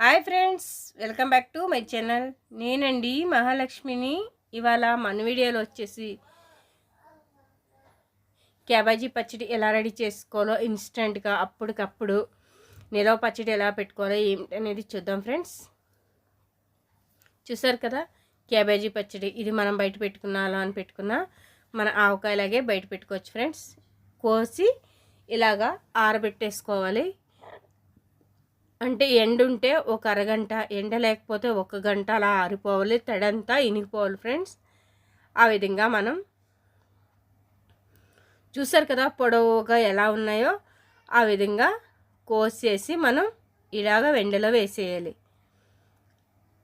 Hi friends, welcome back to my channel. నేనండి మహాలక్ష్మిని. ఇవాళ మన వీడియోలో వచ్చేసి క్యాబేజీ పచ్చడి ఎలా రెడీ చేసుకోవాలో, ఇన్స్టెంట్గా అప్పటికప్పుడు నిలవ పచ్చడి ఎలా పెట్టుకోవాలో ఏమిటి అనేది చూద్దాం ఫ్రెండ్స్. చూసారు కదా, క్యాబేజీ పచ్చడి ఇది మనం బయట పెట్టుకున్నా అలా అని పెట్టుకున్నా మన ఆవకాయలాగే బయట పెట్టుకోవచ్చు ఫ్రెండ్స్. కోసి ఇలాగా ఆరబెట్టేసుకోవాలి. అంటే ఎండ ఉంటే ఒక అరగంట, ఎండ లేకపోతే ఒక గంట అలా ఆరిపోవాలి, తడంతా ఇనిగిపోవాలి ఫ్రెండ్స్. ఆ విధంగా మనం చూసారు కదా పొడవుగా ఎలా ఉన్నాయో ఆ విధంగా కోసేసి మనం ఇలాగ వెండలో వేసేయాలి.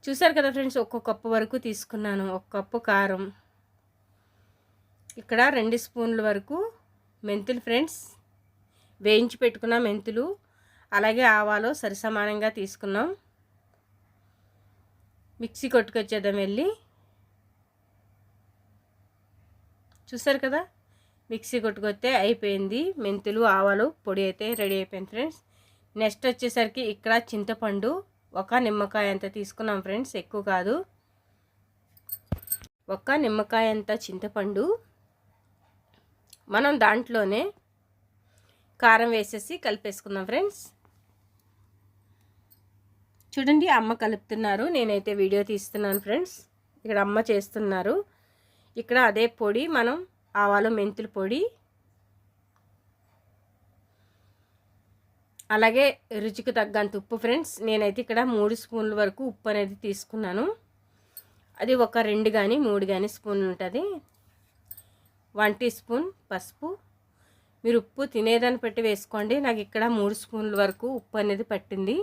చూసారు కదా ఫ్రెండ్స్, ఒక్కొక్క కప్పు వరకు తీసుకున్నాను. ఒక కప్పు కారం, ఇక్కడ 2 స్పూన్ల వరకు మెంతులు ఫ్రెండ్స్, వేయించి పెట్టుకున్న మెంతులు, అలాగే ఆవాలు సరిసమానంగా తీసుకున్నాం. మిక్సీ కొట్టుకొచ్చేద్దాం వెళ్ళి. చూసారు కదా, మిక్సీ కొట్టుకొస్తే అయిపోయింది. మెంతులు ఆవాలు పొడి అయితే రెడీ అయిపోయింది ఫ్రెండ్స్. నెక్స్ట్ వచ్చేసరికి ఇక్కడ చింతపండు ఒక నిమ్మకాయ అంత తీసుకున్నాం ఫ్రెండ్స్, ఎక్కువ కాదు. ఒక నిమ్మకాయ అంత చింతపండు మనం దాంట్లోనే కారం వేసేసి కలిపేసుకుందాం ఫ్రెండ్స్. చూడండి, అమ్మ కలుపుతున్నారు, నేనైతే వీడియో తీస్తున్నాను ఫ్రెండ్స్. ఇక్కడ అమ్మ చేస్తున్నారు. ఇక్కడ అదే పొడి, మనం ఆవాలు మెంతుల పొడి, అలాగే రుచికి తగ్గంత ఉప్పు ఫ్రెండ్స్. నేనైతే ఇక్కడ 3 స్పూన్ల వరకు ఉప్పు అనేది తీసుకున్నాను. అది ఒక 2 కానీ 3 కానీ స్పూన్లు ఉంటుంది. 1 టీ స్పూన్ పసుపు. మీరు ఉప్పు తినేదాన్ని బట్టి వేసుకోండి. నాకు ఇక్కడ 3 స్పూన్ల వరకు ఉప్పు అనేది పట్టింది.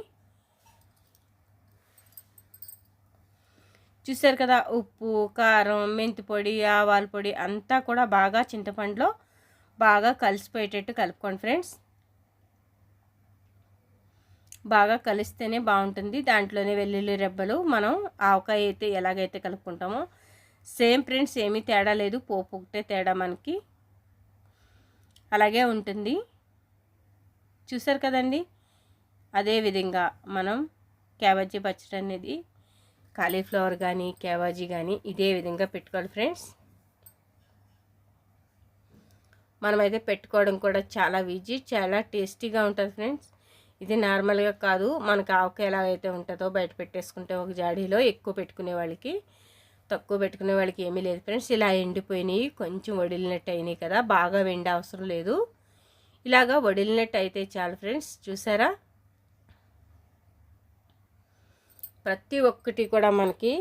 చూసారు కదా, ఉప్పు, కారం, మెంతి పొడి, ఆవాల పొడి అంతా కూడా బాగా చింతపండులో బాగా కలిసిపోయేటట్టు కలుపుకోండి ఫ్రెండ్స్. బాగా కలిస్తేనే బాగుంటుంది. దాంట్లోనే వెల్లుల్లి రెబ్బలు, మనం ఆవకాయ అయితే ఎలాగైతే కలుపుకుంటామో సేమ్ ఫ్రెండ్స్, ఏమీ తేడా లేదు. పోపు ఒకటే తేడా మనకి, అలాగే ఉంటుంది. చూసారు కదండి, అదేవిధంగా మనం క్యాబేజీ పచ్చడి అనేది కాలీఫ్లవర్ కానీ క్యాబేజీ కానీ ఇదే విధంగా పెట్టుకోవాలి ఫ్రెండ్స్. మనమైతే పెట్టుకోవడం కూడా చాలా ఈజీ, చాలా టేస్టీగా ఉంటుంది ఫ్రెండ్స్. ఇది నార్మల్గా కాదు, మనకు ఆవకాయ ఎలాగైతే ఉంటుందో బయట పెట్టేసుకుంటే ఒక జాడీలో, ఎక్కువ పెట్టుకునే వాళ్ళకి, తక్కువ పెట్టుకునే వాళ్ళకి ఏమీ లేదు ఫ్రెండ్స్. ఇలా ఎండిపోయినాయి, కొంచెం వడిలినట్టు అయినాయి కదా, బాగా వెండి అవసరం లేదు. ఇలాగా వడిలినట్టు అయితే చాలు ఫ్రెండ్స్. చూసారా, ప్రతి ఒక్కటి కూడా మనకి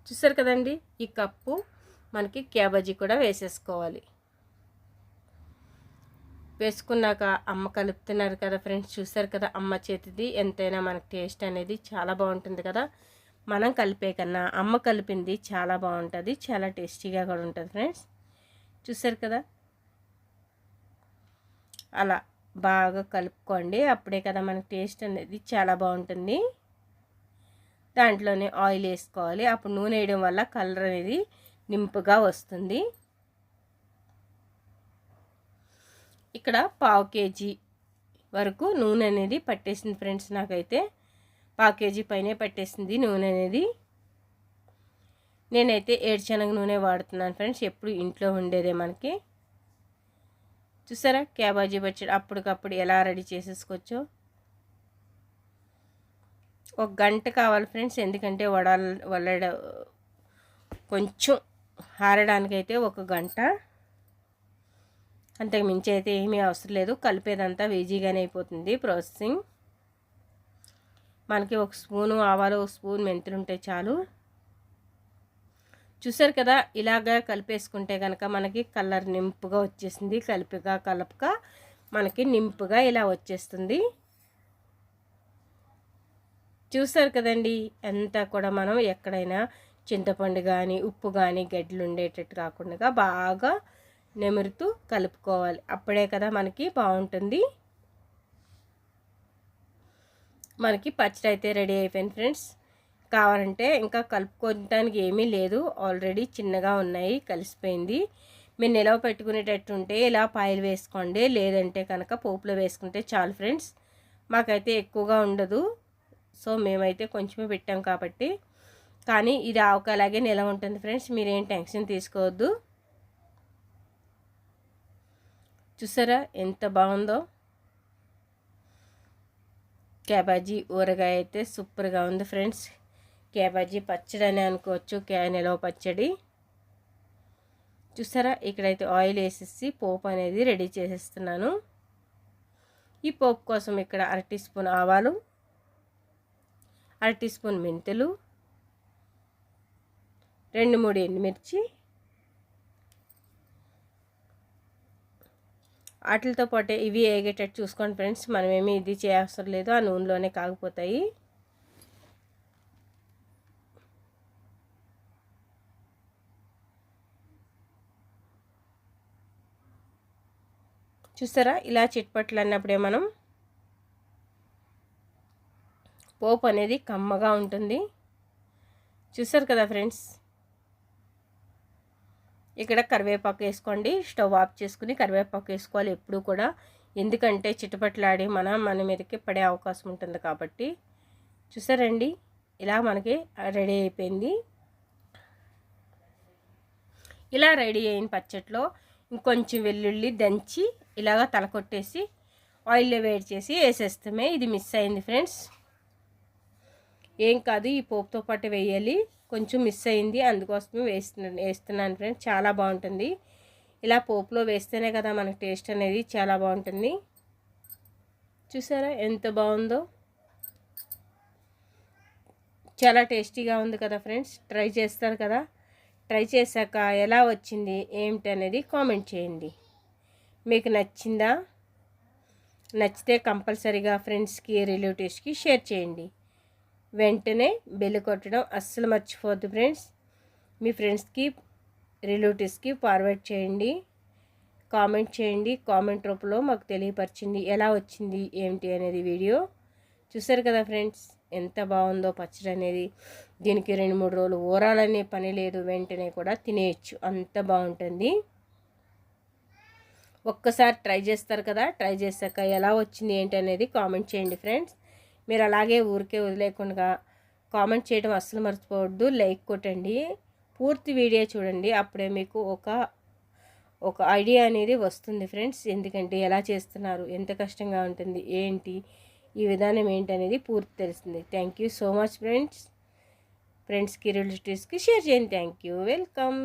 చూసారు కదండి. ఈ కప్పు మనకి క్యాబేజీ కూడా వేసేసుకోవాలి. వేసుకున్నాక అమ్మ కలుపుతున్నారు కదా ఫ్రెండ్స్. చూసారు కదా, అమ్మ చేతిది ఎంతైనా మనకి టేస్ట్ అనేది చాలా బాగుంటుంది కదా. మనం కలిపే కన్నా అమ్మ కలిపింది చాలా బాగుంటుంది, చాలా టేస్టీగా కూడా ఉంటుంది ఫ్రెండ్స్. చూసారు కదా, అలా బాగా కలుపుకోండి, అప్పుడే కదా మనకి టేస్ట్ అనేది చాలా బాగుంటుంది. దాంట్లోనే ఆయిల్ వేసుకోవాలి. అప్పుడు నూనె వేయడం వల్ల కలర్ అనేది నింపుగా వస్తుంది. ఇక్కడ 1/2 కేజీ వరకు నూనె అనేది పట్టేసింది ఫ్రెండ్స్. నాకైతే 1/2 కేజీ పైనే పట్టేసింది నూనె అనేది. నేనైతే ఏడుశనగ నూనె వాడుతున్నాను ఫ్రెండ్స్, ఎప్పుడు ఇంట్లో ఉండేదే మనకి. చూసారా, క్యాబేజీ పచ్చడి అప్పటికప్పుడు ఎలా రెడీ చేసేసుకోవచ్చో. 1 గంట కావాలి ఫ్రెండ్స్, ఎందుకంటే వడల కొంచెం ఆరడానికైతే 1 గంట, అంతకు మించి అయితే ఏమీ అవసరం లేదు. కలిపేదంతా ఈజీగానే అయిపోతుంది ప్రాసెసింగ్. మనకి 1 స్పూను ఆవాలు, 1 స్పూన్ మెంతులు ఉంటే చాలు. చూసారు కదా, ఇలాగా కలిపేసుకుంటే కనుక మనకి కలర్ నింపుగా వచ్చేసింది. కలపక మనకి నింపుగా ఇలా వచ్చేస్తుంది. చూసారు కదండి, అంతా కూడా మనం ఎక్కడైనా చింతపండు కానీ ఉప్పు కానీ గడ్డలు ఉండేటట్టు కాకుండా బాగా నెమురుతూ కలుపుకోవాలి. అప్పుడే కదా మనకి బాగుంటుంది. మనకి పచ్చడి అయితే రెడీ అయిపోయింది ఫ్రెండ్స్. కావాలంటే ఇంకా కలుపుకోవడానికి ఏమీ లేదు, ఆల్రెడీ చిన్నగా ఉన్నాయి, కలిసిపోయింది. మీరు నిలవ పెట్టుకునేటట్టు ఉంటే ఇలా పాయలు వేసుకోండి, లేదంటే కనుక పోపులో వేసుకుంటే చాలు ఫ్రెండ్స్. మాకైతే ఎక్కువగా ఉండదు, సో మేమైతే కొంచెమే పెట్టాం కాబట్టి. కానీ ఇది ఆవకాయలాగే నిలవ ఉంటుంది ఫ్రెండ్స్, మీరేం టెన్షన్ తీసుకోవద్దు. చూసారా ఎంత బాగుందో. క్యాబేజీ ఊరగాయ అయితే సూపర్గా ఉంది ఫ్రెండ్స్. క్యాబేజీ పచ్చడి అని అనుకోవచ్చు, నిలవ పచ్చడి. చూసారా ఇక్కడైతే ఆయిల్ వేసేసి పోపు అనేది రెడీ చేసేస్తున్నాను. ఈ పోపు కోసం ఇక్కడ 1/2 టీ స్పూన్ ఆవాలు, 1/2 టీ స్పూన్ మెంతులు, 2-3 ఎండుమిర్చి, వాటితో పాటు ఇవి వేగేటట్టు చూసుకోండి ఫ్రెండ్స్. మనమేమి ఇది చేయవసరం లేదు, ఆ నూనెలోనే కాగిపోతాయి. చూసారా ఇలా చిట్పట్లు అన్నప్పుడే మనం పోపు అనేది కమ్మగా ఉంటుంది. చూసారు కదా ఫ్రెండ్స్. ఇక్కడ కరివేపాకు వేసుకోండి. స్టవ్ ఆఫ్ చేసుకుని కరివేపాకు వేసుకోవాలి ఎప్పుడు కూడా, ఎందుకంటే చిటపట్లాడి మన మీదకి పడే అవకాశం ఉంటుంది కాబట్టి. చూసారండి ఇలా మనకి రెడీ అయిపోయింది. ఇలా రెడీ అయిన పచ్చట్లో ఇంకొంచెం వెల్లుల్లి దంచి ఇలాగ తలకొట్టేసి ఆయిల్లో వేడి చేసి వేసేస్తామే. ఇది మిస్ అయింది ఫ్రెండ్స్, ఏం కాదు, ఈ పోపుతో పాటు వేయాలి. కొంచెం మిస్ అయింది, అందుకోసమే వేస్తున్నాను ఫ్రెండ్స్. చాలా బాగుంటుంది ఇలా పోపులో వేస్తేనే కదా మనకు టేస్ట్ అనేది చాలా బాగుంటుంది. చూసారా ఎంత బాగుందో, చాలా టేస్టీగా ఉంది కదా ఫ్రెండ్స్. ట్రై చేస్తారు కదా, ట్రై చేశాక ఎలా వచ్చింది ఏమిటి అనేది కామెంట్ చేయండి. మీకు నచ్చిందా? నచ్చితే కంపల్సరీగా ఫ్రెండ్స్కి రిలేటివ్స్కి షేర్ చేయండి. వెంటనే బెల్ కొట్టడం అస్సలు మర్చిపోవద్దు ఫ్రెండ్స్. మీ ఫ్రెండ్స్కి రిలేటివ్స్కి ఫార్వర్డ్ చేయండి, కామెంట్ చేయండి. కామెంట్ రూపంలో మాకు తెలియపరచండి ఎలా వచ్చింది ఏమిటి అనేది వీడియో. చూసారు కదా ఫ్రెండ్స్ ఎంత బాగుందో పచ్చడి అనేది. దీనికి 2-3 రోజులు ఊరాలనే పని లేదు, వెంటనే కూడా తినేయచ్చు, అంత బాగుంటుంది. ఒక్కసారి ట్రై చేస్తారు కదా, ట్రై చేశాక ఎలా వచ్చింది ఏంటి అనేది కామెంట్ చేయండి ఫ్రెండ్స్. మీరు అలాగే ఊరికే వదిలేకుండా కామెంట్ చేయడం అస్సలు మర్చిపోవద్దు. లైక్ కొట్టండి, పూర్తి వీడియో చూడండి, అప్పుడే మీకు ఒక ఐడియా అనేది వస్తుంది ఫ్రెండ్స్. ఎందుకంటే ఎలా చేస్తున్నారు, ఎంత కష్టంగా ఉంటుంది ఏంటి, ఈ విధానం ఏంటి అనేది పూర్తి తెలుస్తుంది. Thank you so much friends. ఫ్రెండ్స్కి రిలేటివ్స్కి షేర్ చేయండి. Thank you, welcome.